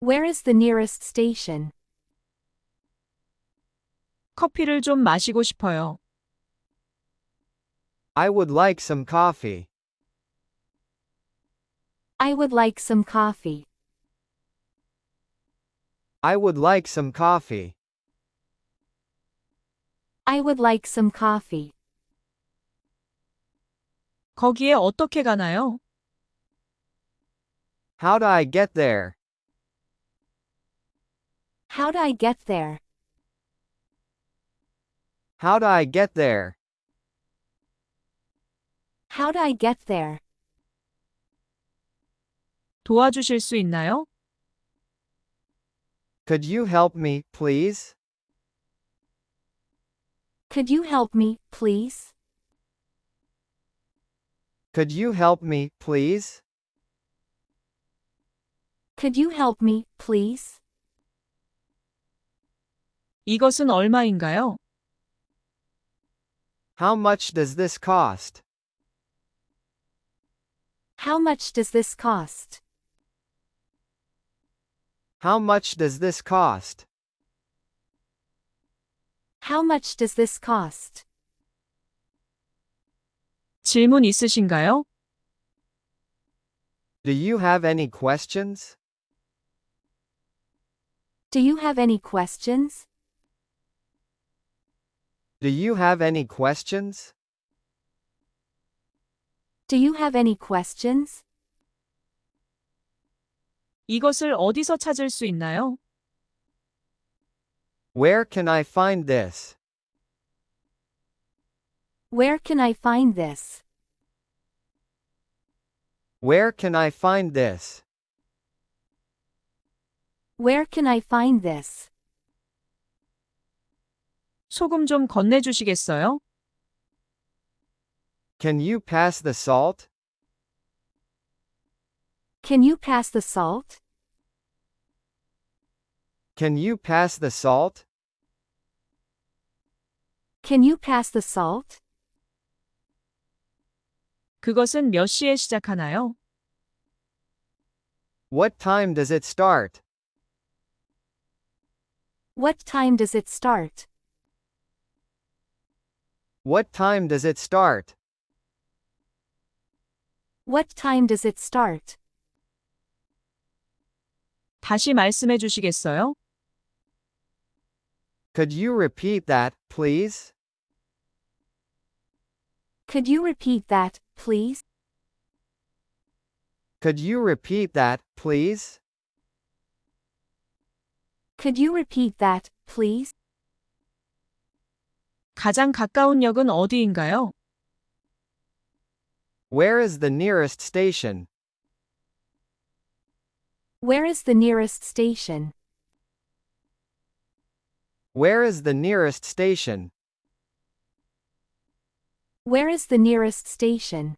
Where is the nearest station? 커피를 좀 마시고 싶어요. I would like some coffee. I would like some coffee. I would like some coffee. I would like some coffee. 거기에 어떻게 가나요? How do I get there? How do I get there? How do I get there? How do I get there? 도와주실 수 있나요? Could you help me, please? Could you help me, please? Could you help me, please? Could you help me, please? 이것은 얼마인가요? How much does this cost? How much does this cost? How much does this cost? How much does this cost? 질문 있으신가요? Do you have any questions? Do you have any questions? Do you have any questions? Do you have any questions? 이것을 어디서 찾을 수 있나요? Where can I find this? Where can I find this? Where can I find this? Where can I find this? 소금 좀 건네주시겠어요? Can you pass the salt? Can you pass the salt? Can you pass the salt? Can you pass the salt? 그것은 몇 시에 시작하나요? What time does it start? What time does it start? What time does it start? What time does it start? 다시 말씀해 주시겠어요? Could you repeat that, please? Could you repeat that, please? Could you repeat that, please? Could you repeat that, please? 가장 가까운 역은 어디인가요? Where is the nearest station? Where is the nearest station? Where is the nearest station? Where is the nearest station?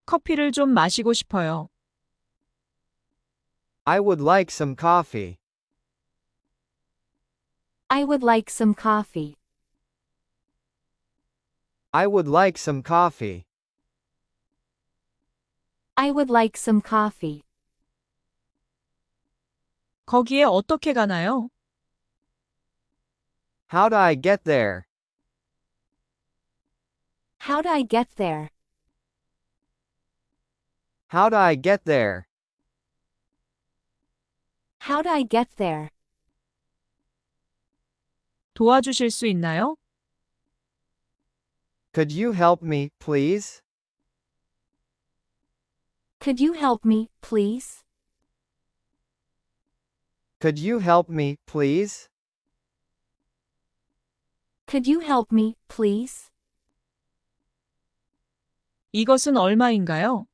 커피를 좀 마시고 싶어요. I would like some coffee. I would like some coffee. I would like some coffee. I would like some coffee. 거기에 어떻게 가나요? How do I get there? How do I get there? How do I get there? How do I get there? 도와주실 수 있나요? Could you help me, please? Could you help me, please? Could you help me, please? Could you help me, please? 이것은 얼마인가요?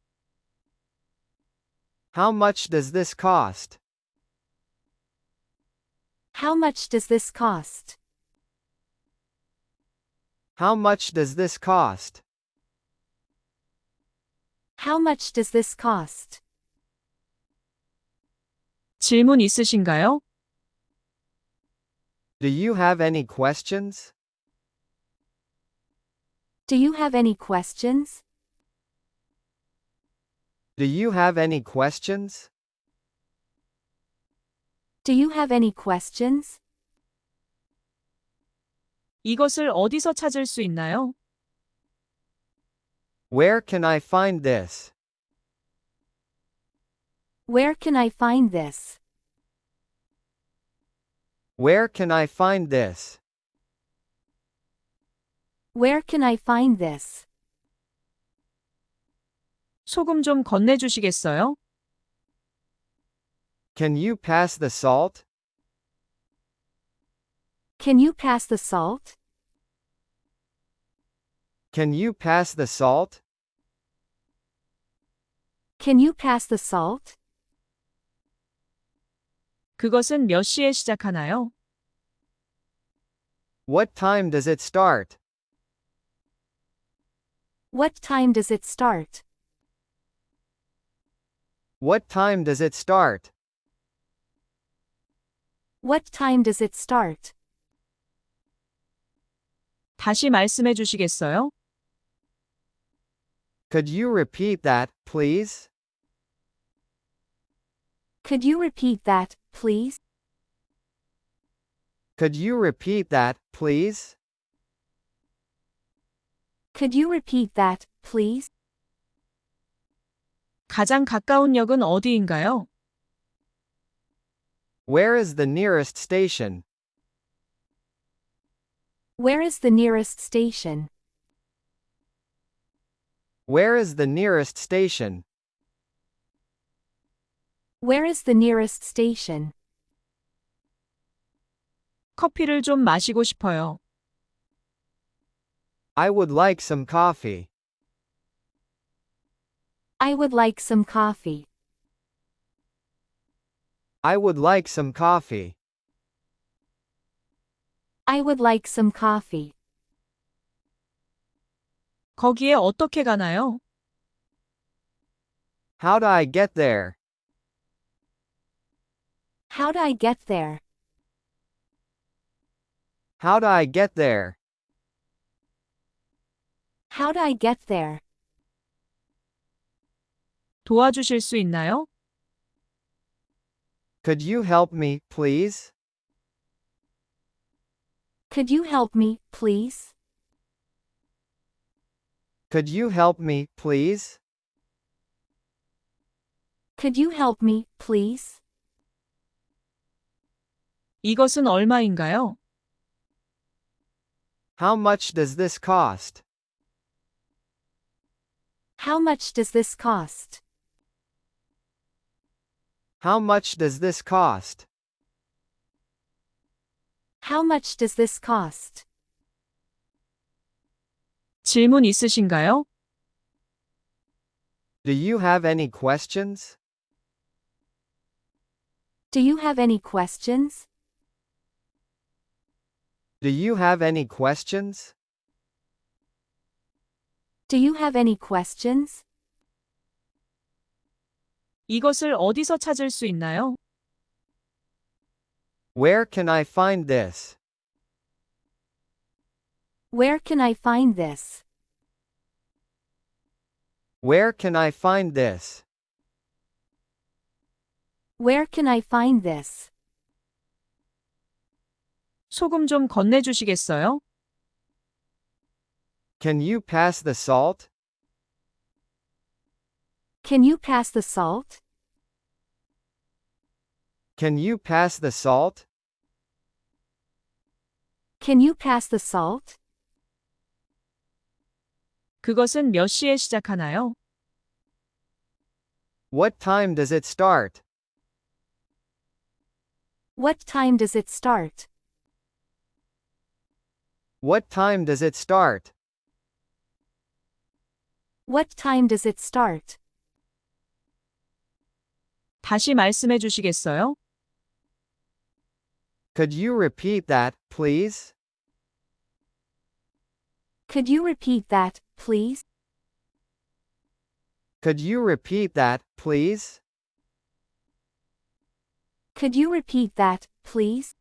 How much does this cost? How much does this cost? How much does this cost? How much does this cost? 질문 있으신가요? Do you have any questions? Do you have any questions? Do you have any questions? Do you have any questions? 이것을 어디서 찾을 수 있나요? Where can I find this? Where can I find this? Where can I find this? Where can I find this? 소금 좀 건네주시겠어요? Can you pass the salt? Can you pass the salt? Can you pass the salt? Can you pass the salt? 그것은 몇 시에 시작하나요? What time does it start? What time does it start? What time does it start? What time does it start? 다시 말씀해 주시겠어요? Could you repeat that, please? Could you repeat that, please? Could you repeat that, please? Could you repeat that, please? 가장 가까운 역은 어디인가요? Where is the nearest station? Where is the nearest station? Where is the nearest station? Where is the nearest station? 커피를 좀 마시고 싶어요. I would like some coffee. I would like some coffee. I would like some coffee. I would like some coffee. 거기에 어떻게 가나요? How do I get there? How do I get there? How do I get there? How do I get there? 도와주실 수 있나요? Could you help me, please? Could you help me, please? Could you help me, please? Could you help me, please? 이것은 얼마인가요? How much does this cost? How much does this cost? How much does this cost? How much does this cost? 질문 있으신가요? Do you have any questions? Do you have any questions? Do you have any questions? Do you have any questions? 이것을 어디서 찾을 수 있나요? Where can I find this? Where can I find this? Where can I find this? Where can I find this? 소금 좀 건네주시겠어요? Can you pass the salt? Can you pass the salt? Can you pass the salt? Can you pass the salt? 그것은 몇 시에 시작하나요? What time does it start? What time does it start? What time does it start? What time does it start? 다시 말씀해 주시겠어요? Could you repeat that, please? Could you repeat that, please? Could you repeat that, please? Could you repeat that, please?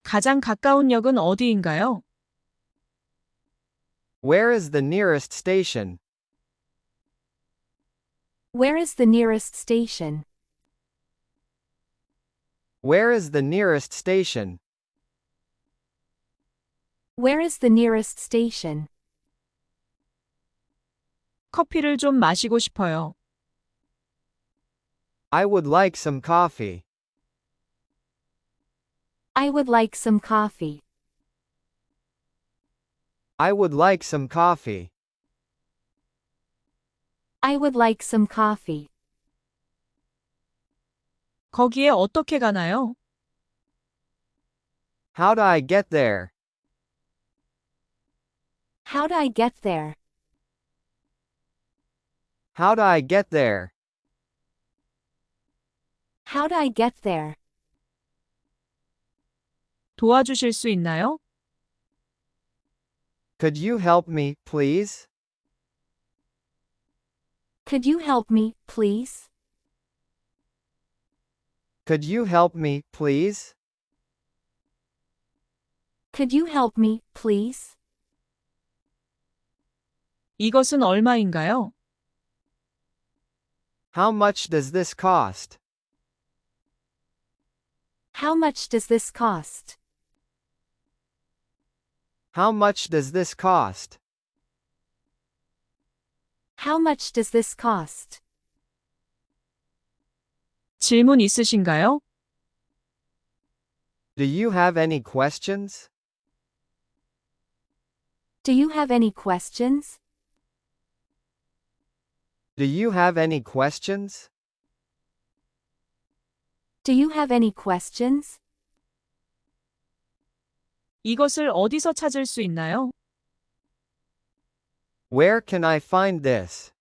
가장 가까운 역은 어디인가요? Where is the nearest station? Where is the nearest station? Where is the nearest station? Where is the nearest station? 커피를 좀 마시고 싶어요. I would like some coffee. I would like some coffee. I would like some coffee. I would like some coffee. 거기에 어떻게 가나요? How do I get there? How do I get there? How do I get there? How do I get there? 도와주실 수 있나요? Could you help me, please? Could you help me, please? Could you help me, please? Could you help me, please? 이것은 얼마인가요? How much does this cost? How much does this cost? How much does this cost? How much does this cost? 질문 있으신가요? Do you have any questions? Do you have any questions? Do you have any questions? Do you have any questions? 이것을 어디서 찾을 수 있나요? Where can I find this?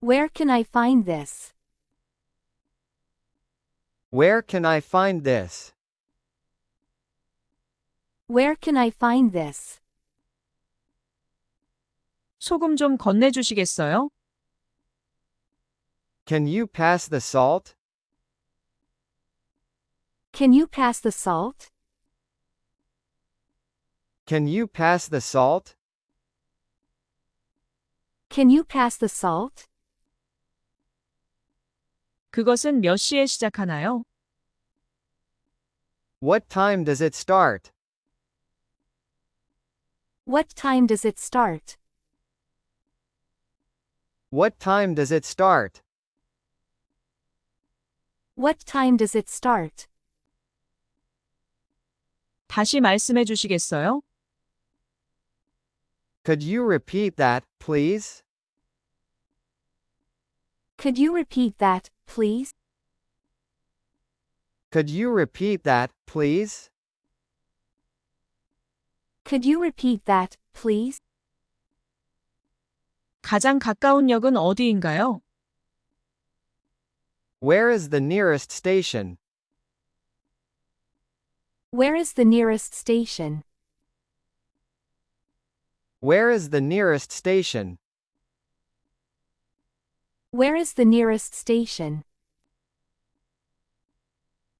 Where can I find this? Where can I find this? Where can I find this? 소금 좀 건네주시겠어요? Can you pass the salt? Can you pass the salt? Can you pass the salt? Can you pass the salt? 그것은 몇 시에 시작하나요? What time does it start? What time does it start? What time does it start? What time does it start? 다시 말씀해 주시겠어요? Could you repeat that, please? Could you repeat that, please? Could you repeat that, please? Could you repeat that, please? 가장 가까운 역은 어디인가요? Where is the nearest station? Where is the nearest station? Where is the nearest station? Where is the nearest station?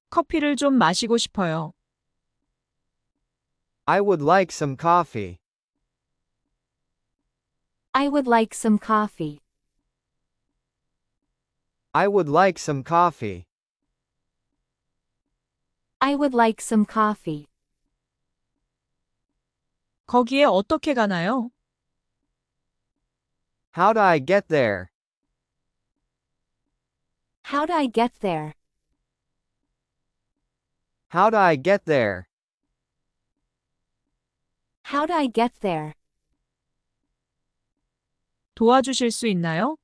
커피를 좀 마시고 싶어요. I would like some coffee. I would like some coffee. I would like some coffee. I would like some coffee. 거기에 어떻게 가나요? How do I get there? How do I get there? How do I get there? How do I get there? 도와주실 수 있나요?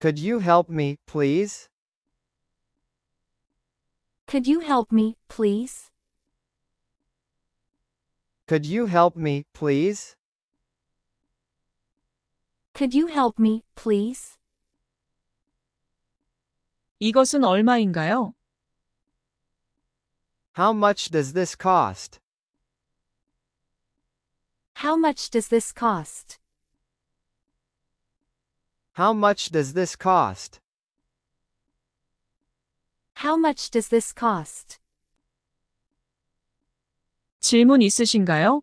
Could you help me, please? Could you help me, please? Could you help me, please? Could you help me, please? 이것은 얼마인가요? How much does this cost? How much does this cost? How much does this cost? How much does this cost? 질문 있으신가요?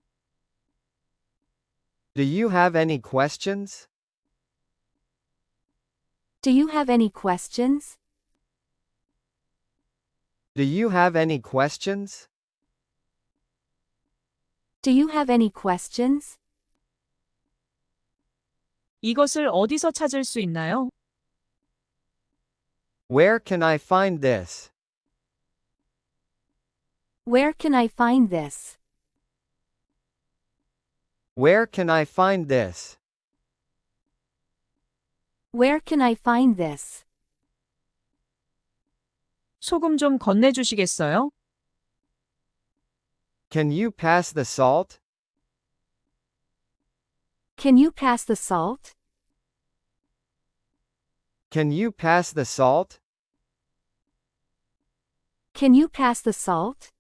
Do you have any questions? Do you have any questions? Do you have any questions? Do you have any questions? 이것을 어디서 찾을 수 있나요? Where can I find this? Where can I find this? Where can I find this? Where can I find this? 소금 좀 건네주시겠어요? Can you pass the salt? Can you pass the salt? Can you pass the salt? Can you pass the salt?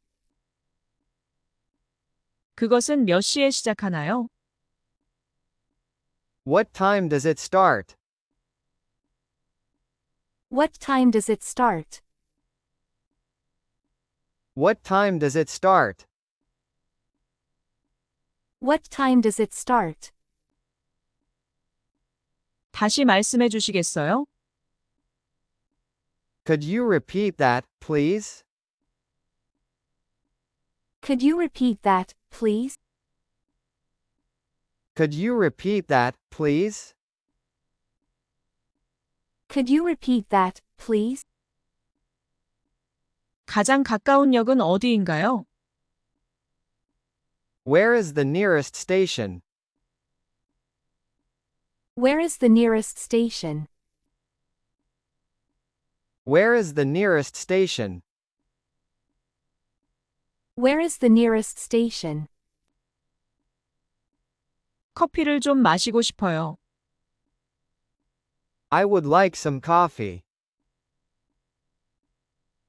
그것은 몇 시에 시작하나요? What time does it start? What time does it start? What time does it start? What time does it start? 다시 말씀해 주시겠어요? Could you repeat that, please? Could you repeat that, please? Could you repeat that, please? Could you repeat that, please? 가장 가까운 역은 어디인가요? Where is the nearest station? Where is the nearest station? Where is the nearest station? Where is the nearest station? 커피를 좀 마시고 싶어요. I would like some coffee.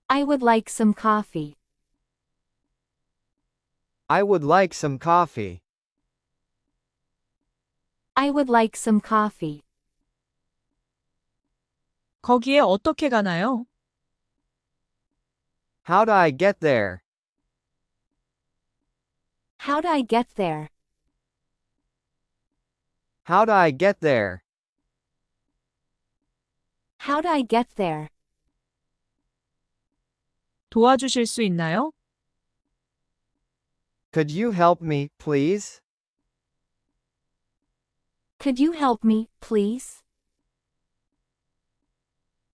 I would like some coffee. I would like some coffee. I would like some coffee. 거기에 어떻게 가나요? How do I get there? How do I get there? How do I get there? How do I get there? 도와주실 수 있나요? Could you help me, please? Could you help me, please?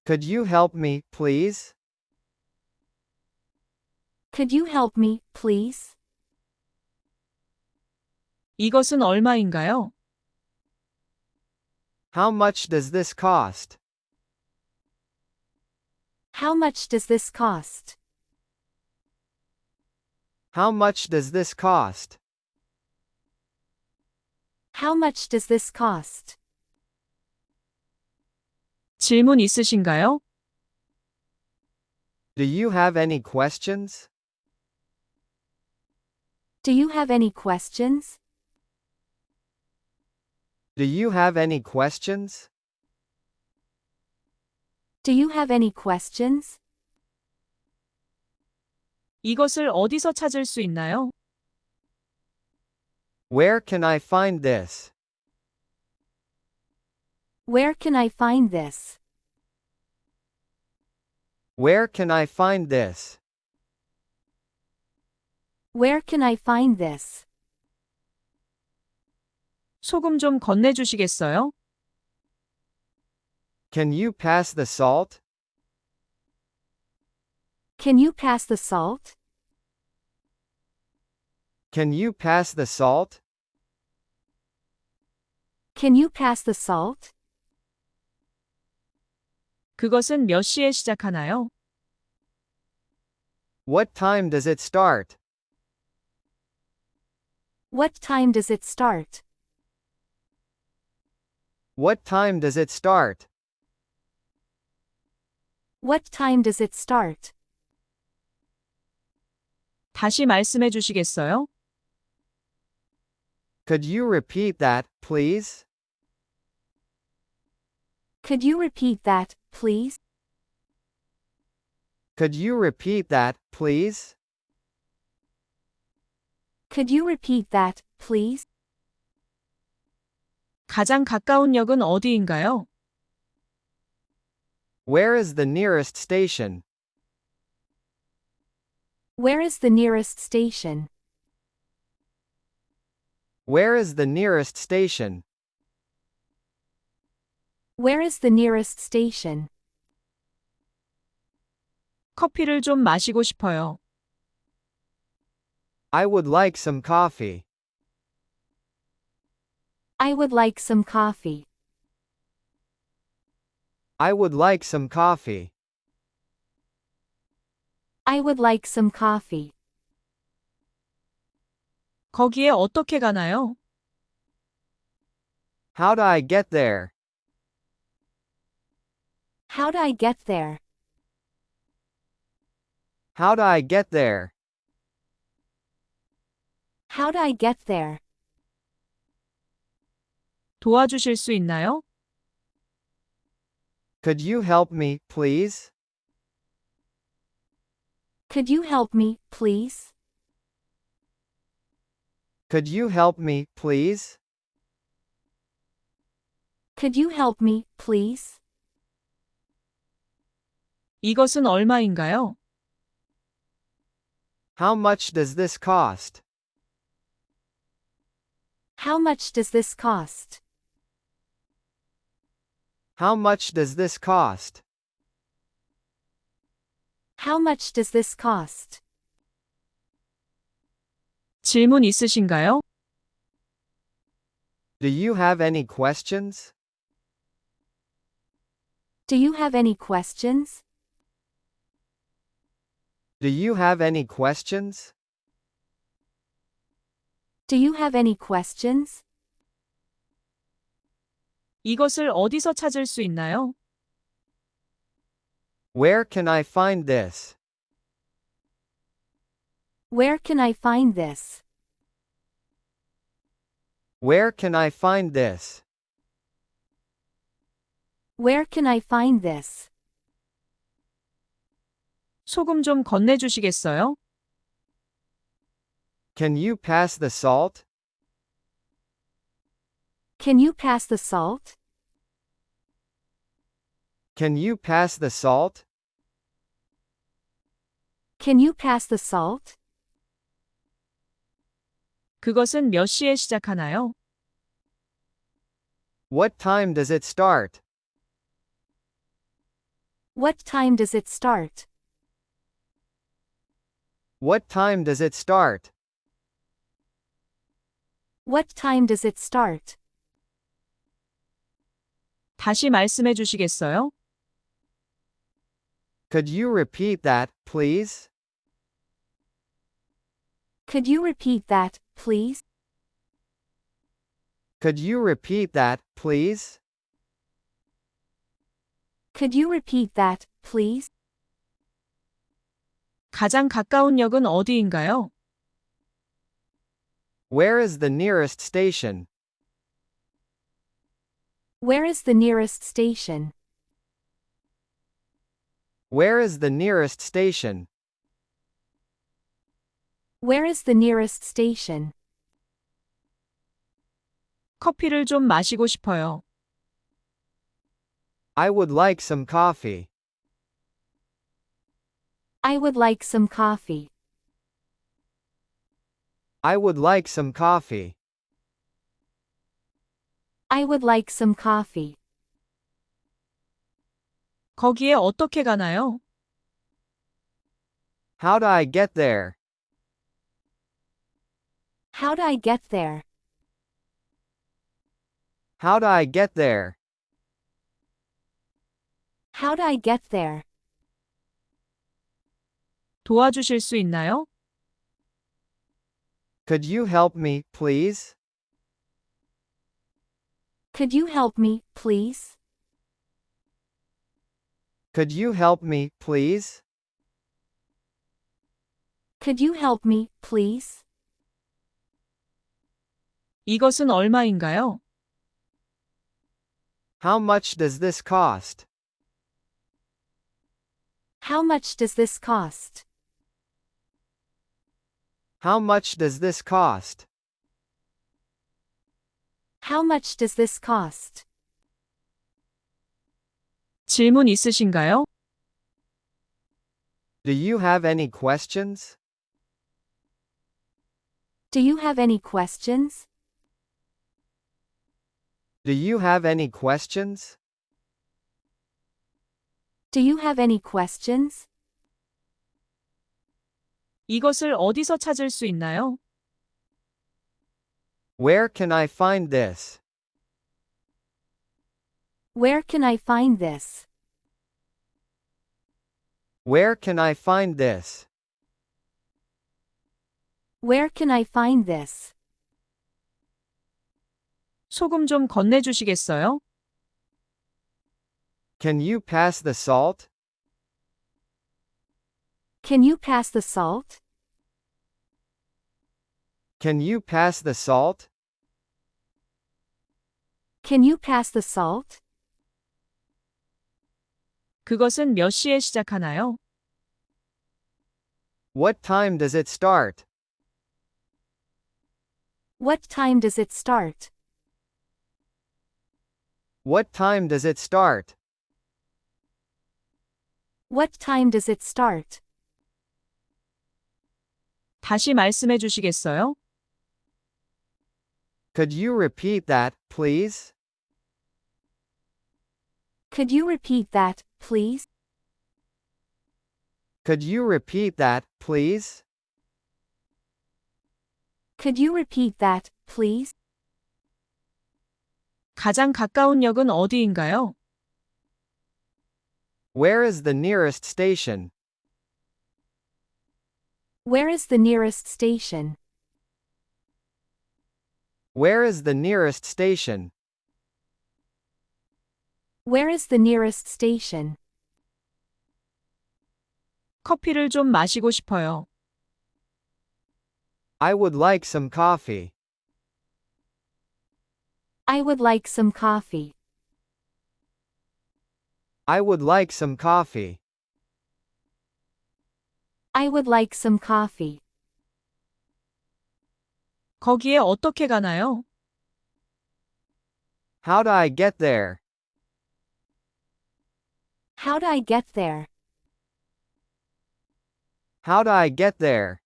Could you help me, please? Could you help me, please? 이것은 얼마인가요? How much does this cost? How much does this cost? How much does this cost? How much does this cost? 질문 있으신가요? Do you have any questions? Do you have any questions? Do you have any questions? Do you have any questions? 이것을 어디서 찾을 수 있나요? Where can I find this? Where can I find this? Where can I find this? Where can I find this? 소금 좀 건네주시겠어요? Can you pass the salt? Can you pass the salt? Can you pass the salt? Can you pass the salt? 그것은 몇 시에 시작하나요? What time does it start? What time does it start? What time does it start? What time does it start? 다시 말씀해 주시겠어요? Could you repeat that, please? Could you repeat that, please? Could you repeat that, please? Could you repeat that, please? 가장 가까운 역은 어디인가요? Where is the nearest station? Where is the nearest station? Where is the nearest station? Where is the nearest station? 커피를 좀 마시고 싶어요. I would like some coffee. I would like some coffee. I would like some coffee. I would like some coffee. 거기에 어떻게 가나요? How do I get there? How do I get there? How do I get there? How do I get there? 도와주실 수 있나요? Could you help me, please? Could you help me, please? Could you help me, please? Could you help me, please? 이것은 얼마인가요? How much does this cost? How much does this cost? How much does this cost? How much does this cost? 질문 있으신가요? Do you have any questions? Do you have any questions? Do you have any questions? Do you have any questions? 이것을 어디서 찾을 수 있나요? Where can I find this? Where can I find this? Where can I find this? Where can I find this? 소금 좀 건네주시겠어요? Can you pass the salt? Can you pass the salt? Can you pass the salt? Can you pass the salt? 그것은 몇 시에 시작하나요? What time does it start? What time does it start? What time does it start? What time does it start? 다시 말씀해 주시겠어요? Could you repeat that, please? Could you repeat that, please? Could you repeat that, please? Could you repeat that, please? 가장 가까운 역은 어디인가요? Where is the nearest station? Where is the nearest station? Where is the nearest station? Where is the nearest station? 커피를 좀 마시고 싶어요. I would like some coffee. I would like some coffee. I would like some coffee. I would like some coffee. 거기에 어떻게 가나요? How do I get there? How do I get there? How do I get there? How do I get there? 도와주실 수 있나요? Could you help me, please? Could you help me, please? Could you help me, please? Could you help me, please? 이것은 얼마인가요? How much does this cost? How much does this cost? How much does this cost? How much does this cost? 질문 있으신가요? Do you have any questions? Do you have any questions? Do you have any questions? Do you have any questions? 이것을 어디서 찾을 수 있나요? Where can I find this? Where can I find this? Where can I find this? Where can I find this? 소금 좀 건네주시겠어요? Can you pass the salt? Can you pass the salt? Can you pass the salt? Can you pass the salt? 그것은 몇 시에 시작하나요? What time does it start? What time does it start? What time does it start? What time does it start? 다시 말씀해 주시겠어요? Could you repeat that, please? Could you repeat that, please? Could you repeat that, please? Could you repeat that, please? 가장 가까운 역은 어디인가요? Where is the nearest station? Where is the nearest station? Where is the nearest station? Where is the nearest station? 커피를 좀 마시고 싶어요. I would like some coffee. I would like some coffee. I would like some coffee. I would like some coffee. 거기에 어떻게 가나요? How do I get there? How do I get there? How do I get there?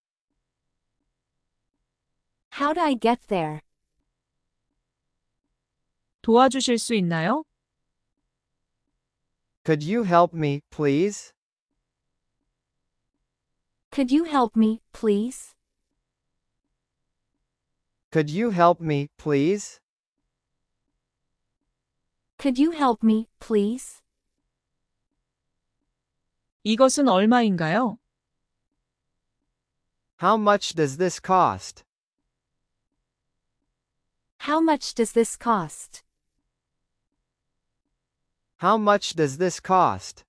How do I get there? 도와주실 수 있나요? Could you help me, please? Could you help me, please? Could you help me, please? Could you help me, please? 이것은 얼마인가요? How much does this cost? How much does this cost? How much does this cost?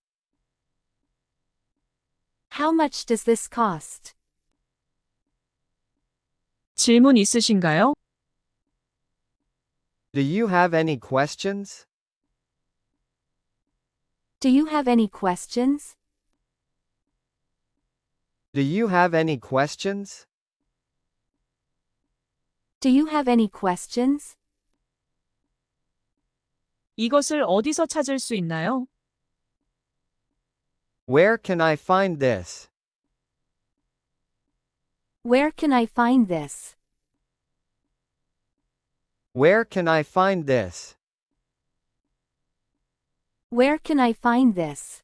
How much does this cost? 질문 있으신가요? Do you have any questions? Do you have any questions? Do you have any questions? Do you have any questions? 이것을 어디서 찾을 수 있나요? Where can I find this? Where can I find this? Where can I find this? Where can I find this?